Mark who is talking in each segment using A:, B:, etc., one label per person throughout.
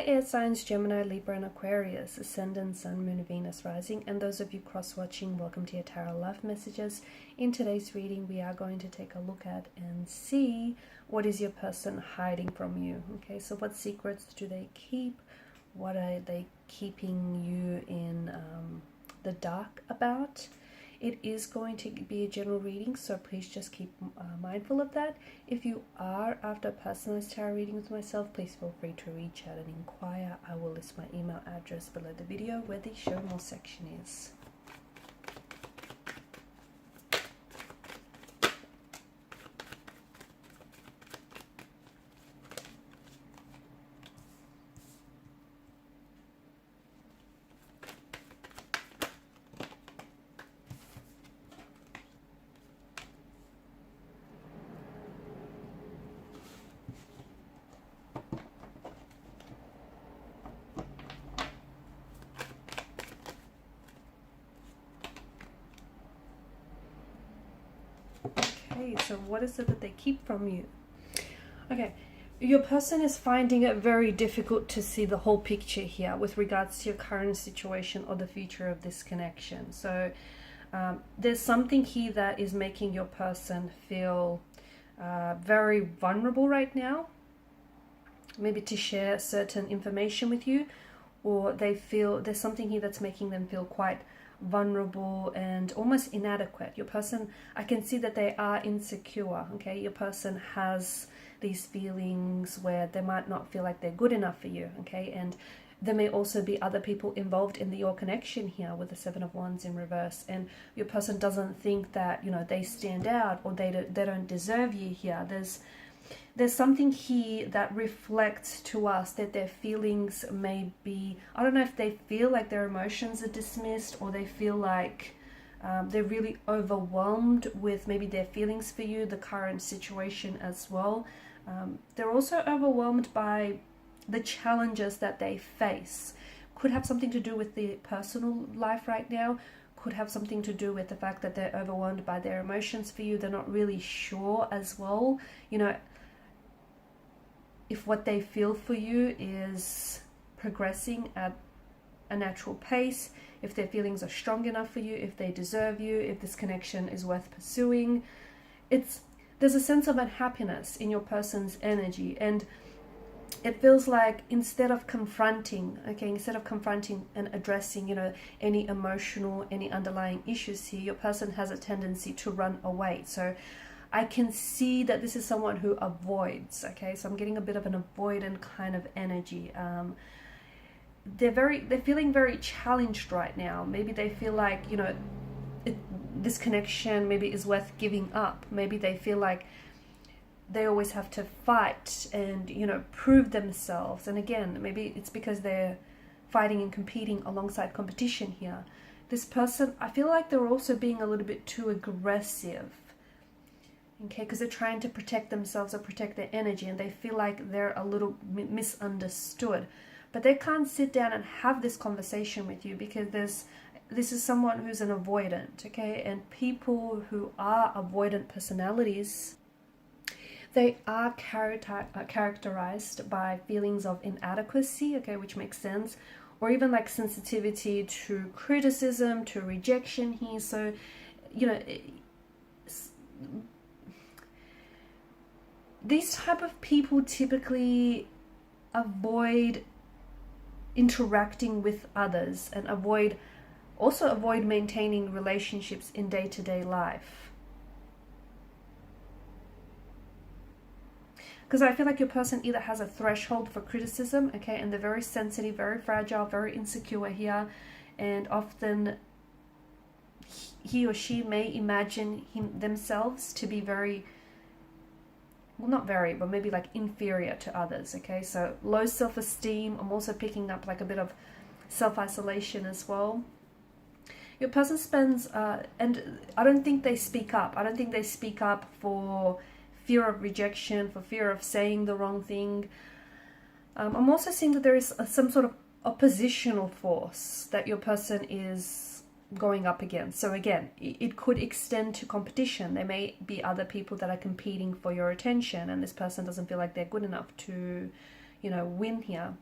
A: Hi air signs, Gemini, Libra and Aquarius, Ascendant, Sun, Moon, Venus, Rising, and those of you cross-watching, welcome to your Tarot Life Messages. In today's reading, we are going to take a look at and see what is your person hiding from you. Okay, so what secrets do they keep? What are they keeping you in the dark about? It is going to be a general reading, so please just keep mindful of that. If you are after a personalized tarot reading with myself, please feel free to reach out and inquire. I will list my email address below the video where the show more section is. Okay, so what is it that they keep from you? Okay, your person is finding it very difficult to see the whole picture here with regards to your current situation or the future of this connection. So there's something here that is making your person feel very vulnerable right now, maybe to share certain information with you, or they feel there's something here that's making them feel quite vulnerable and almost inadequate. Your person, I can see that they are insecure. Okay, your person has these feelings where they might not feel like they're good enough for you. Okay, and there may also be other people involved in your connection here with the Seven of Wands in reverse, and your person doesn't think that, you know, they stand out or they don't deserve you here. There's something here that reflects to us that their feelings may be, I don't know if they feel like their emotions are dismissed, or they feel like they're really overwhelmed with maybe their feelings for you, the current situation as well. They're also overwhelmed by the challenges that they face. Could have something to do with the personal life right now, could have something to do with the fact that they're overwhelmed by their emotions for you. They're not really sure as well, you know, if what they feel for you is progressing at a natural pace, if their feelings are strong enough for you, if they deserve you, if this connection is worth pursuing. There's a sense of unhappiness in your person's energy, and it feels like instead of confronting and addressing, you know, any emotional, any underlying issues here, your person has a tendency to run away. So I can see that this is someone who avoids. Okay, so I'm getting a bit of an avoidant kind of energy. They're feeling very challenged right now. Maybe they feel like, you know, this connection maybe is worth giving up. Maybe they feel like they always have to fight and, you know, prove themselves. And again, maybe it's because they're fighting and competing alongside competition here. This person, I feel like they're also being a little bit too aggressive. Okay, because they're trying to protect themselves or protect their energy, and they feel like they're a little misunderstood. But they can't sit down and have this conversation with you because this is someone who's an avoidant, okay? And people who are avoidant personalities, they are characterized by feelings of inadequacy, okay, which makes sense, or even like sensitivity to criticism, to rejection here. So, you know, these type of people typically avoid interacting with others and also avoid maintaining relationships in day-to-day life. Because I feel like your person either has a threshold for criticism, okay, and they're very sensitive, very fragile, very insecure here, and often he or she may imagine themselves to be very, well, not very, but maybe like inferior to others. Okay, so low self-esteem. I'm also picking up like a bit of self-isolation as well. Your person spends and I don't think they speak up. I don't think they speak up for fear of rejection, for fear of saying the wrong thing. I'm also seeing that there is some sort of oppositional force that your person is going up against. So again, it could extend to competition. There may be other people that are competing for your attention, and this person doesn't feel like they're good enough to, you know, win here.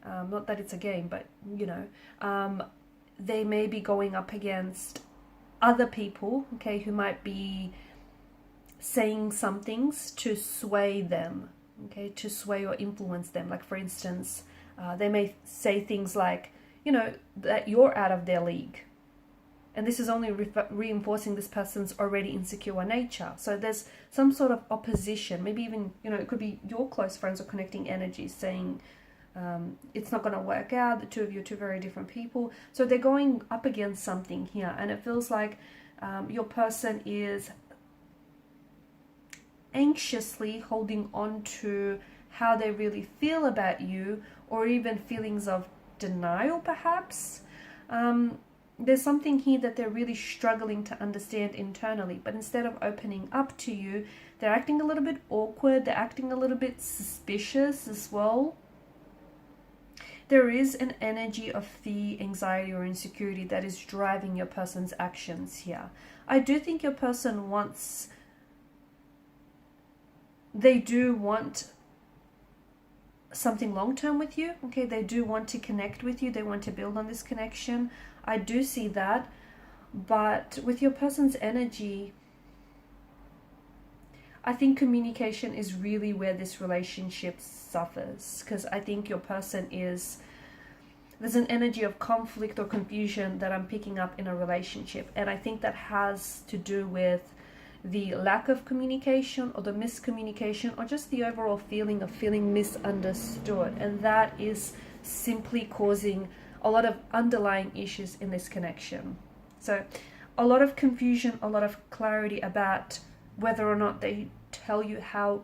A: Not that it's a game, but you know, they may be going up against other people, okay, who might be saying some things to sway them, okay, to sway or influence them. Like for instance, they may say things like, you know, that you're out of their league. And this is only reinforcing this person's already insecure nature. So there's some sort of opposition, maybe even, you know, it could be your close friends or connecting energies saying, it's not going to work out, the two of you are two very different people. So they're going up against something here, and it feels like your person is anxiously holding on to how they really feel about you, or even feelings of denial perhaps. There's something here that they're really struggling to understand internally, but instead of opening up to you, they're acting a little bit awkward, they're acting a little bit suspicious as well. There is an energy of fear, anxiety, or insecurity that is driving your person's actions here. I do think your person wants, they do want something long-term with you, okay? They do want to connect with you, they want to build on this connection. I do see that, but with your person's energy, I think communication is really where this relationship suffers, because I think your person is, there's an energy of conflict or confusion that I'm picking up in a relationship, and I think that has to do with the lack of communication or the miscommunication, or just the overall feeling of feeling misunderstood, and that is simply causing a lot of underlying issues in this connection. So a lot of confusion, a lot of clarity about whether or not they tell you how,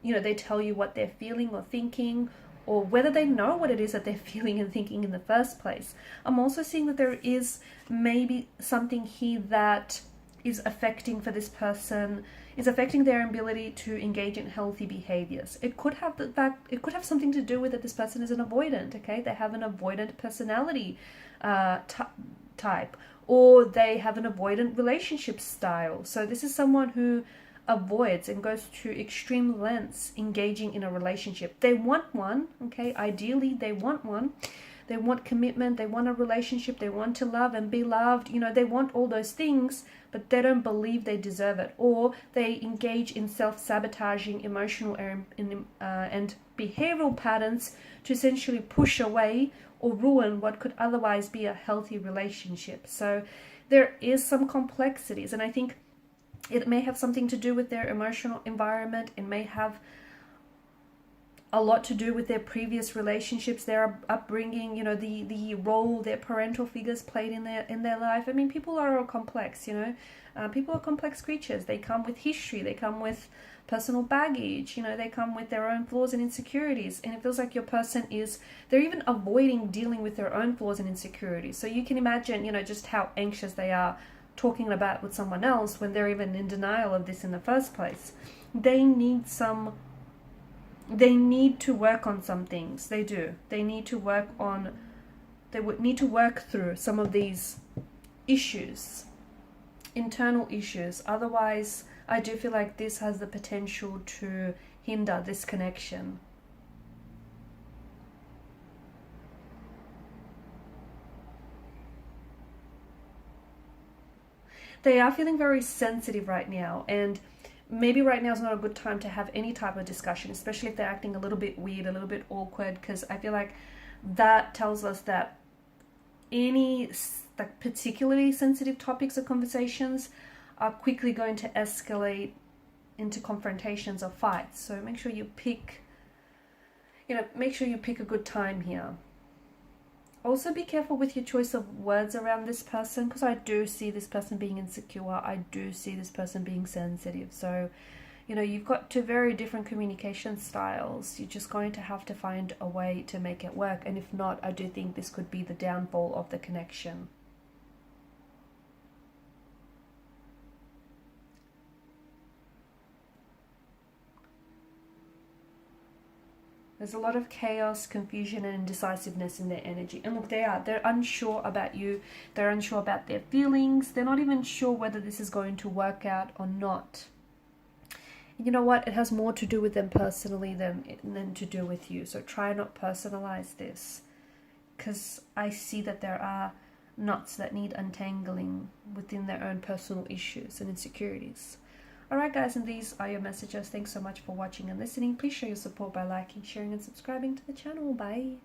A: you know, they tell you what they're feeling or thinking, or whether they know what it is that they're feeling and thinking in the first place. I'm also seeing that there is maybe something here that is affecting for this person, is affecting their ability to engage in healthy behaviors. It could have it could have something to do with that this person is an avoidant, okay? They have an avoidant personality type, or they have an avoidant relationship style. So this is someone who avoids and goes to extreme lengths engaging in a relationship. They want one, okay? Ideally, they want one. They want commitment, they want a relationship, they want to love and be loved, you know, they want all those things, but they don't believe they deserve it, or they engage in self-sabotaging emotional and behavioral patterns to essentially push away or ruin what could otherwise be a healthy relationship. So there is some complexities, and I think it may have something to do with their emotional environment. It may have a lot to do with their previous relationships, their upbringing, you know, the role their parental figures played in their life. I mean, people are all complex, you know. People are complex creatures. They come with history. They come with personal baggage. You know, they come with their own flaws and insecurities. And it feels like your person is, they're even avoiding dealing with their own flaws and insecurities. So you can imagine, you know, just how anxious they are talking about with someone else when they're even in denial of this in the first place. They need to work on some things. They do. They need to work on, they would need to work through some of these issues, internal issues. Otherwise, I do feel like this has the potential to hinder this connection. They are feeling very sensitive right now, and maybe right now is not a good time to have any type of discussion, especially if they're acting a little bit weird, a little bit awkward, because I feel like that tells us that any like particularly sensitive topics or conversations are quickly going to escalate into confrontations or fights. So make sure you pick a good time here. Also be careful with your choice of words around this person, because I do see this person being insecure. I do see this person being sensitive. So, you know, you've got two very different communication styles. You're just going to have to find a way to make it work. And if not, I do think this could be the downfall of the connection. There's a lot of chaos, confusion, and indecisiveness in their energy. And look, they're unsure about you. They're unsure about their feelings. They're not even sure whether this is going to work out or not. you know what, it has more to do with them personally than to do with you. So try not personalize this, because I see that there are knots that need untangling within their own personal issues and insecurities. Alright guys, and these are your messages. Thanks so much for watching and listening. Please show your support by liking, sharing and subscribing to the channel. Bye.